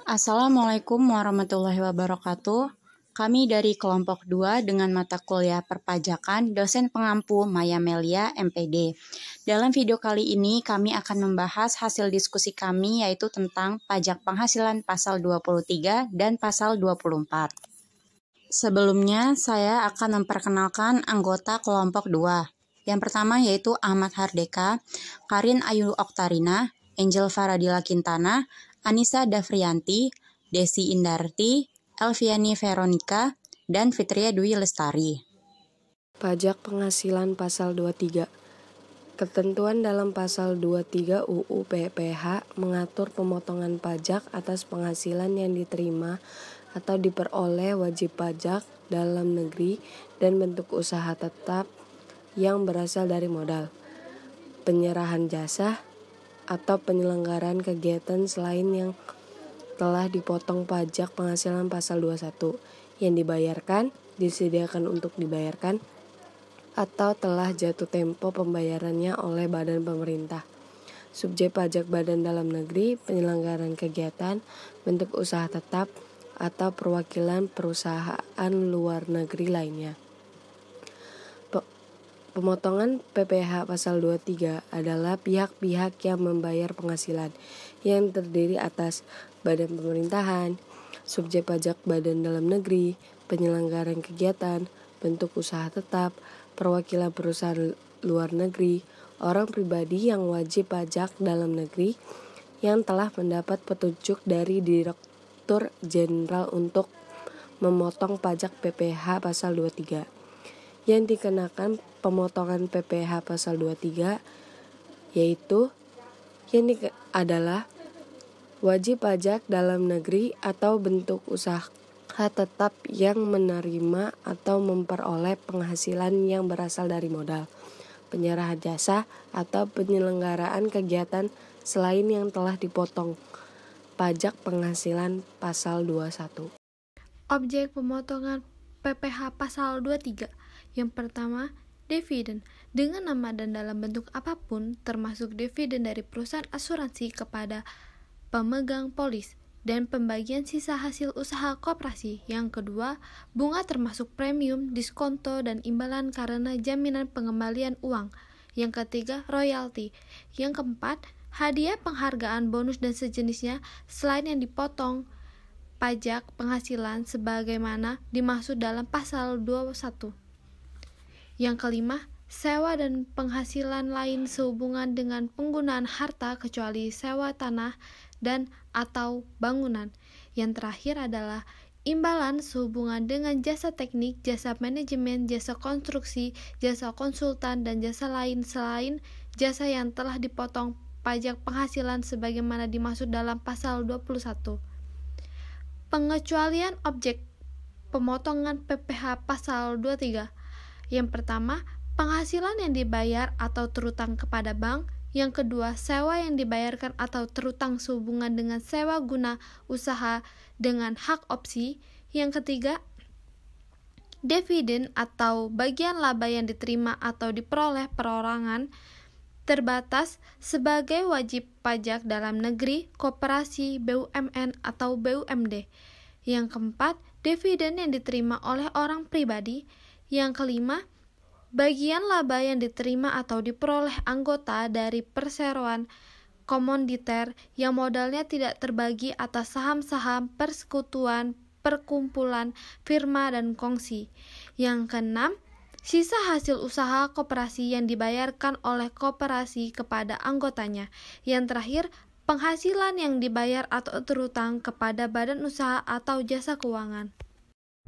Assalamualaikum warahmatullahi wabarakatuh. Kami dari kelompok 2 dengan mata kuliah perpajakan dosen pengampu Maya Melia MPD. Dalam video kali ini kami akan membahas hasil diskusi kami yaitu tentang pajak penghasilan pasal 23 dan pasal 24. Sebelumnya saya akan memperkenalkan anggota kelompok 2. Yang pertama yaitu Ahmad Hardeka, Karin Ayu Oktarina, Angel Faradila Quintana, Anissa Dafrianti, Desi Indarti, Elviani Veronica, dan Fitria Dwi Lestari. Pajak penghasilan pasal 23. Ketentuan dalam pasal 23 UU PPH mengatur pemotongan pajak atas penghasilan yang diterima atau diperoleh wajib pajak dalam negeri dan bentuk usaha tetap yang berasal dari modal, penyerahan jasa, atau penyelenggaraan kegiatan selain yang telah dipotong pajak penghasilan pasal 21 yang dibayarkan, disediakan untuk dibayarkan, atau telah jatuh tempo pembayarannya oleh badan pemerintah, subjek pajak badan dalam negeri, penyelenggaraan kegiatan, bentuk usaha tetap, atau perwakilan perusahaan luar negeri lainnya. Pemotongan PPH pasal 23 adalah pihak-pihak yang membayar penghasilan yang terdiri atas badan pemerintahan, subjek pajak badan dalam negeri, penyelenggaraan kegiatan, bentuk usaha tetap, perwakilan perusahaan luar negeri, orang pribadi yang wajib pajak dalam negeri yang telah mendapat petunjuk dari Direktur Jenderal untuk memotong pajak PPH pasal 23. Yang dikenakan pemotongan PPH pasal 23 yaitu adalah wajib pajak dalam negeri atau bentuk usaha tetap yang menerima atau memperoleh penghasilan yang berasal dari modal, penyerahan jasa, atau penyelenggaraan kegiatan selain yang telah dipotong pajak penghasilan pasal 21. Objek pemotongan PPH pasal 23. Yang pertama, dividen dengan nama dan dalam bentuk apapun, termasuk dividen dari perusahaan asuransi kepada pemegang polis dan pembagian sisa hasil usaha koperasi. Yang kedua, bunga termasuk premium, diskonto, dan imbalan karena jaminan pengembalian uang. Yang ketiga, royalti. Yang keempat, hadiah, penghargaan, bonus, dan sejenisnya selain yang dipotong pajak penghasilan sebagaimana dimaksud dalam pasal 21. Yang kelima, sewa dan penghasilan lain sehubungan dengan penggunaan harta kecuali sewa tanah dan atau bangunan. Yang terakhir adalah imbalan sehubungan dengan jasa teknik, jasa manajemen, jasa konstruksi, jasa konsultan, dan jasa lain selain jasa yang telah dipotong pajak penghasilan sebagaimana dimaksud dalam pasal 21. Pengecualian objek pemotongan PPH pasal 23. Yang pertama, penghasilan yang dibayar atau terutang kepada bank. Yang kedua, sewa yang dibayarkan atau terutang sehubungan dengan sewa guna usaha dengan hak opsi. Yang ketiga, dividen atau bagian laba yang diterima atau diperoleh perorangan terbatas sebagai wajib pajak dalam negeri, koperasi, BUMN, atau BUMD. Yang keempat, dividen yang diterima oleh orang pribadi. Yang kelima, bagian laba yang diterima atau diperoleh anggota dari perseroan komoditer yang modalnya tidak terbagi atas saham-saham, persekutuan, perkumpulan, firma, dan kongsi. Yang keenam, sisa hasil usaha koperasi yang dibayarkan oleh koperasi kepada anggotanya. Yang terakhir, penghasilan yang dibayar atau terutang kepada badan usaha atau jasa keuangan.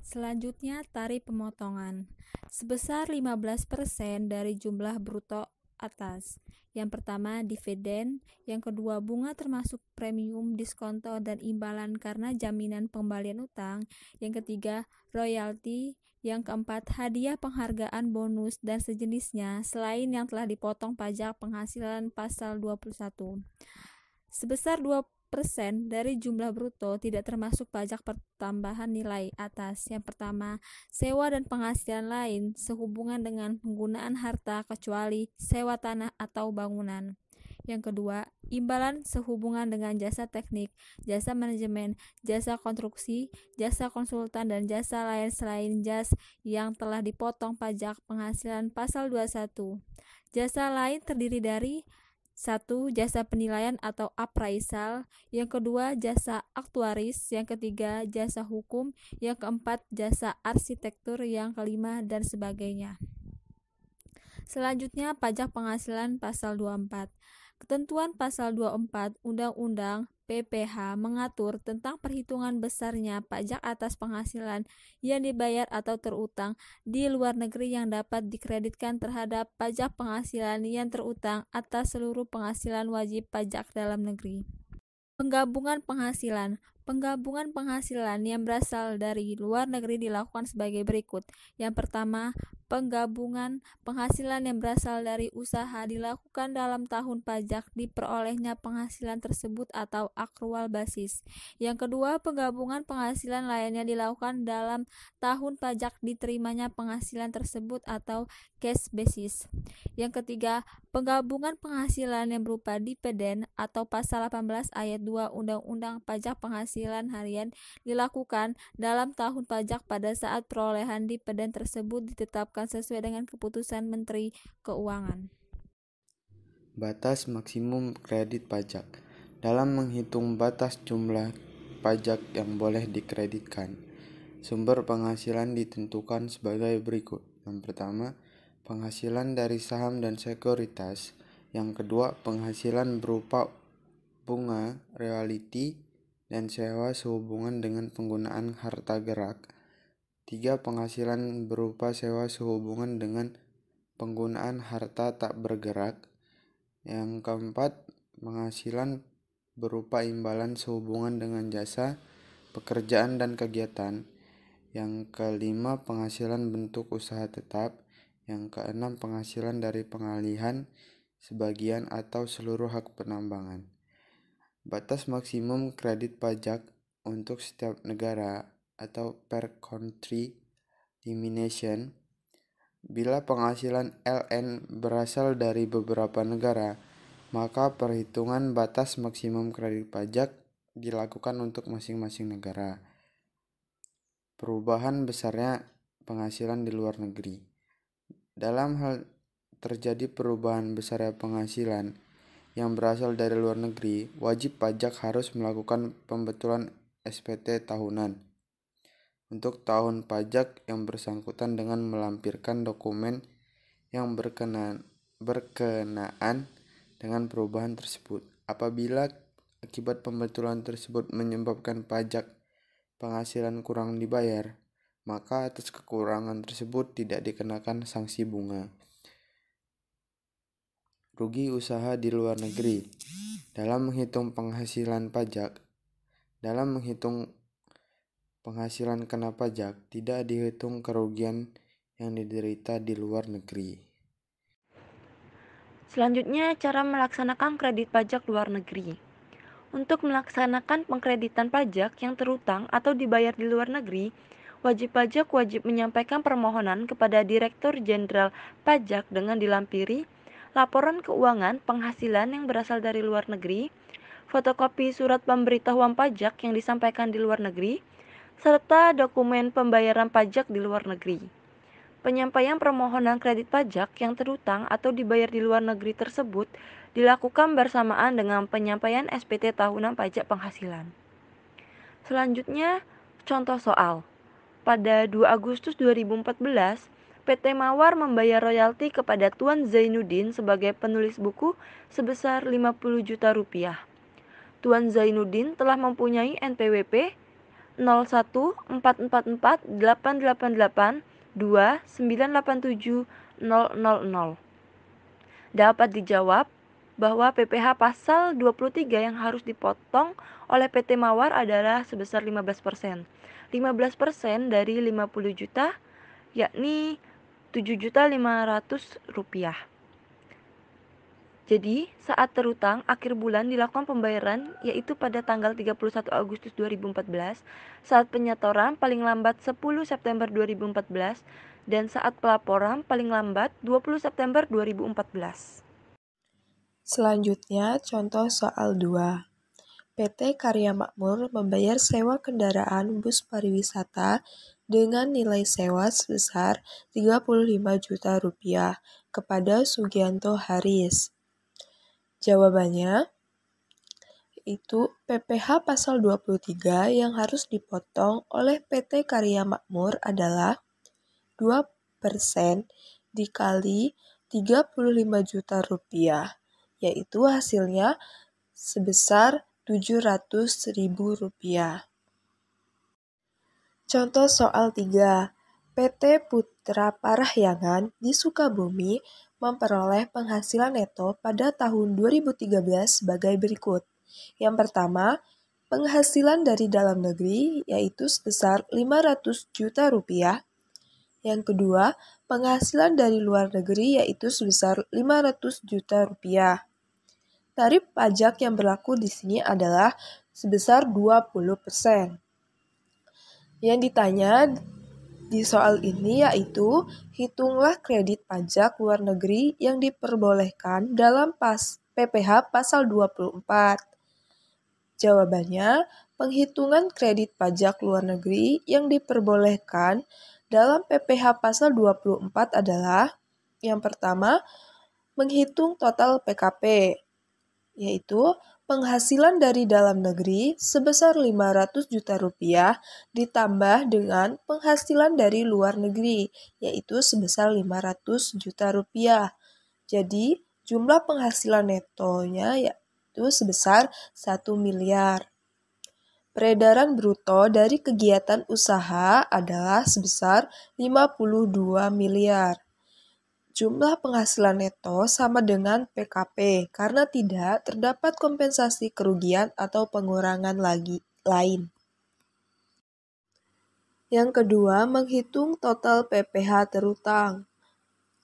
Selanjutnya, tarif pemotongan sebesar 15% dari jumlah bruto atas. Yang pertama, dividen. Yang kedua, bunga termasuk premium, diskonto, dan imbalan karena jaminan pengembalian utang. Yang ketiga, royalti. Yang keempat, hadiah, penghargaan, bonus, dan sejenisnya selain yang telah dipotong pajak penghasilan pasal 21. Sebesar 2% dari jumlah bruto tidak termasuk pajak pertambahan nilai atas. Yang pertama, sewa dan penghasilan lain sehubungan dengan penggunaan harta kecuali sewa tanah atau bangunan. Yang kedua, imbalan sehubungan dengan jasa teknik, jasa manajemen, jasa konstruksi, jasa konsultan, dan jasa lain selain jas yang telah dipotong pajak penghasilan pasal 21. Jasa lain terdiri dari 1. Jasa penilaian atau appraisal. Yang kedua, jasa aktuaris. Yang ketiga, jasa hukum. Yang keempat, jasa arsitektur. Yang kelima, dan sebagainya. Selanjutnya, pajak penghasilan pasal 24. Ketentuan pasal 24 Undang-Undang PPH mengatur tentang perhitungan besarnya pajak atas penghasilan yang dibayar atau terutang di luar negeri yang dapat dikreditkan terhadap pajak penghasilan yang terutang atas seluruh penghasilan wajib pajak dalam negeri. Penggabungan penghasilan. Penggabungan penghasilan yang berasal dari luar negeri dilakukan sebagai berikut. Yang pertama, penggabungan penghasilan yang berasal dari usaha dilakukan dalam tahun pajak diperolehnya penghasilan tersebut atau akrual basis. Yang kedua, penggabungan penghasilan lainnya dilakukan dalam tahun pajak diterimanya penghasilan tersebut atau cash basis. Yang ketiga, penggabungan penghasilan yang berupa dividen atau pasal 18 ayat 2 Undang-Undang Pajak Penghasilan Harian dilakukan dalam tahun pajak pada saat perolehan dividen tersebut ditetapkan sesuai dengan keputusan Menteri Keuangan. Batas maksimum kredit pajak. Dalam menghitung batas jumlah pajak yang boleh dikreditkan, sumber penghasilan ditentukan sebagai berikut. Yang pertama, penghasilan dari saham dan sekuritas. Yang kedua, penghasilan berupa bunga, royalti, dan sewa sehubungan dengan penggunaan harta gerak. 3. Penghasilan berupa sewa sehubungan dengan penggunaan harta tak bergerak. Yang keempat, penghasilan berupa imbalan sehubungan dengan jasa, pekerjaan, dan kegiatan. Yang kelima, penghasilan bentuk usaha tetap. Yang keenam, penghasilan dari pengalihan sebagian atau seluruh hak penambangan. Batas maksimum kredit pajak untuk setiap negara atau per country elimination. Bila penghasilan LN berasal dari beberapa negara, maka perhitungan batas maksimum kredit pajak dilakukan untuk masing-masing negara. Perubahan besarnya penghasilan di luar negeri. Dalam hal terjadi perubahan besarnya penghasilan yang berasal dari luar negeri, wajib pajak harus melakukan pembetulan SPT tahunan untuk tahun pajak yang bersangkutan dengan melampirkan dokumen yang berkenaan dengan perubahan tersebut. Apabila akibat pembetulan tersebut menyebabkan pajak penghasilan kurang dibayar, maka atas kekurangan tersebut tidak dikenakan sanksi bunga. Rugi usaha di luar negeri. Dalam menghitung penghasilan pajak, dalam menghitung penghasilan kena pajak, tidak dihitung kerugian yang diderita di luar negeri. Selanjutnya, cara melaksanakan kredit pajak luar negeri. Untuk melaksanakan pengkreditan pajak yang terutang atau dibayar di luar negeri, wajib pajak wajib menyampaikan permohonan kepada Direktur Jenderal Pajak dengan dilampiri laporan keuangan penghasilan yang berasal dari luar negeri, fotokopi surat pemberitahuan pajak yang disampaikan di luar negeri, serta dokumen pembayaran pajak di luar negeri. Penyampaian permohonan kredit pajak yang terutang atau dibayar di luar negeri tersebut dilakukan bersamaan dengan penyampaian SPT tahunan pajak penghasilan. Selanjutnya, contoh soal. Pada 2 Agustus 2014, PT Mawar membayar royalti kepada Tuan Zainuddin sebagai penulis buku sebesar 50 juta rupiah. Tuan Zainuddin telah mempunyai NPWP 0144882987.000. Dapat dijawab bahwa PPh pasal 23 yang harus dipotong oleh PT Mawar adalah sebesar 15%. 15% dari 50 juta yakni 7.500.000 rupiah. Jadi, saat terutang akhir bulan dilakukan pembayaran yaitu pada tanggal 31 Agustus 2014, saat penyetoran paling lambat 10 September 2014, dan saat pelaporan paling lambat 20 September 2014. Selanjutnya, contoh soal 2. PT Karya Makmur membayar sewa kendaraan bus pariwisata dengan nilai sewa sebesar Rp35 juta kepada Sugianto Haris. Jawabannya, itu PPh pasal 23 yang harus dipotong oleh PT Karya Makmur adalah 2% dikali Rp35 juta, yaitu hasilnya sebesar Rp700.000. Contoh soal 3. PT Putra Parahyangan di Sukabumi memperoleh penghasilan neto pada tahun 2013 sebagai berikut. Yang pertama, penghasilan dari dalam negeri yaitu sebesar Rp500 juta. Yang kedua, penghasilan dari luar negeri yaitu sebesar Rp500 juta. Tarif pajak yang berlaku di sini adalah sebesar 20%. Yang ditanya di soal ini yaitu, hitunglah kredit pajak luar negeri yang diperbolehkan dalam PPh pasal 24. Jawabannya, penghitungan kredit pajak luar negeri yang diperbolehkan dalam PPh pasal 24 adalah, yang pertama, menghitung total PKP, yaitu penghasilan dari dalam negeri sebesar Rp500 juta ditambah dengan penghasilan dari luar negeri, yaitu sebesar Rp500 juta. Jadi, jumlah penghasilan netonya yaitu sebesar 1 miliar. Peredaran bruto dari kegiatan usaha adalah sebesar 52 miliar. Jumlah penghasilan neto sama dengan PKP karena tidak terdapat kompensasi kerugian atau pengurangan lain. Yang kedua, menghitung total PPh terutang.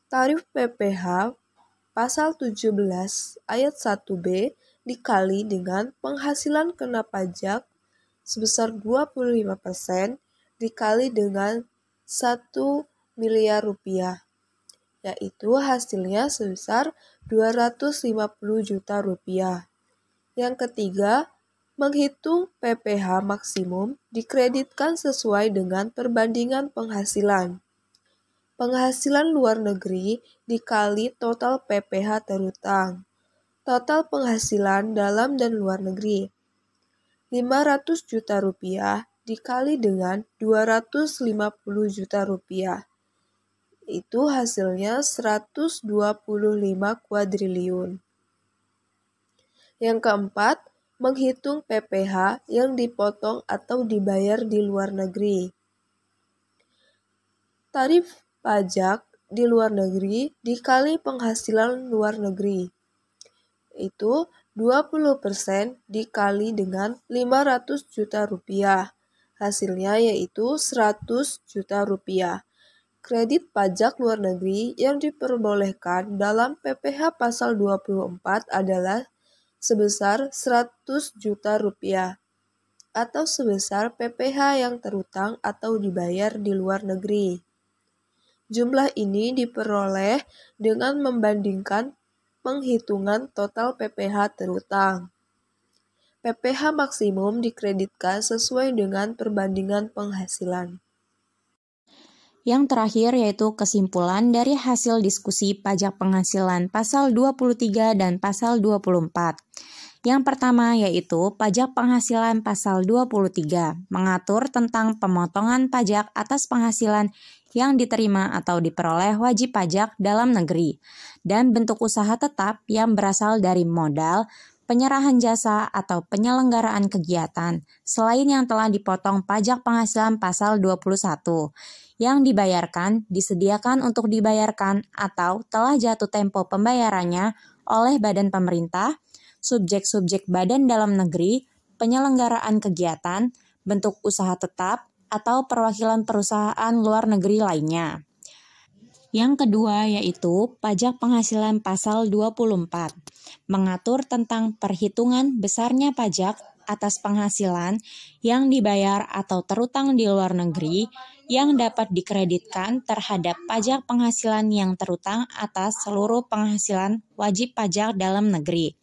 Tarif PPh pasal 17 ayat 1b dikali dengan penghasilan kena pajak sebesar 25% dikali dengan 1 miliar rupiah, yaitu hasilnya sebesar Rp250 juta. Yang ketiga, menghitung PPh maksimum dikreditkan sesuai dengan perbandingan penghasilan. Penghasilan luar negeri dikali total PPh terutang. Total penghasilan dalam dan luar negeri. Rp500 juta dikali dengan Rp250 juta. Itu hasilnya 125 kuadriliun. Yang keempat, menghitung PPh yang dipotong atau dibayar di luar negeri. Tarif pajak di luar negeri dikali penghasilan luar negeri. Itu 20% dikali dengan Rp500 juta. Hasilnya yaitu Rp100 juta. Kredit pajak luar negeri yang diperbolehkan dalam PPh pasal 24 adalah sebesar Rp100 juta atau sebesar PPh yang terutang atau dibayar di luar negeri. Jumlah ini diperoleh dengan membandingkan penghitungan total PPh terutang. PPh maksimum dikreditkan sesuai dengan perbandingan penghasilan. Yang terakhir yaitu kesimpulan dari hasil diskusi pajak penghasilan pasal 23 dan pasal 24. Yang pertama yaitu pajak penghasilan pasal 23 mengatur tentang pemotongan pajak atas penghasilan yang diterima atau diperoleh wajib pajak dalam negeri dan bentuk usaha tetap yang berasal dari modal, penyerahan jasa atau penyelenggaraan kegiatan selain yang telah dipotong pajak penghasilan pasal 21 yang dibayarkan, disediakan untuk dibayarkan atau telah jatuh tempo pembayarannya oleh badan pemerintah, subjek-subjek badan dalam negeri, penyelenggaraan kegiatan, bentuk usaha tetap, atau perwakilan perusahaan luar negeri lainnya. Yang kedua yaitu pajak penghasilan pasal 24, mengatur tentang perhitungan besarnya pajak atas penghasilan yang dibayar atau terutang di luar negeri yang dapat dikreditkan terhadap pajak penghasilan yang terutang atas seluruh penghasilan wajib pajak dalam negeri.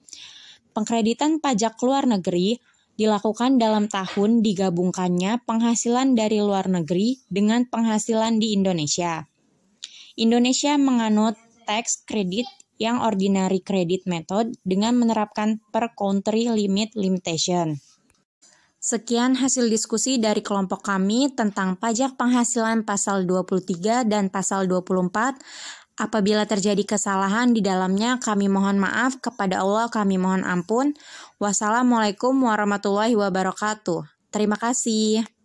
Pengkreditan pajak luar negeri dilakukan dalam tahun digabungkannya penghasilan dari luar negeri dengan penghasilan di Indonesia. Indonesia menganut tax credit yang ordinary credit method dengan menerapkan per country limit limitation. Sekian hasil diskusi dari kelompok kami tentang pajak penghasilan pasal 23 dan pasal 24. Apabila terjadi kesalahan di dalamnya, kami mohon maaf, kepada Allah kami mohon ampun. Wassalamualaikum warahmatullahi wabarakatuh. Terima kasih.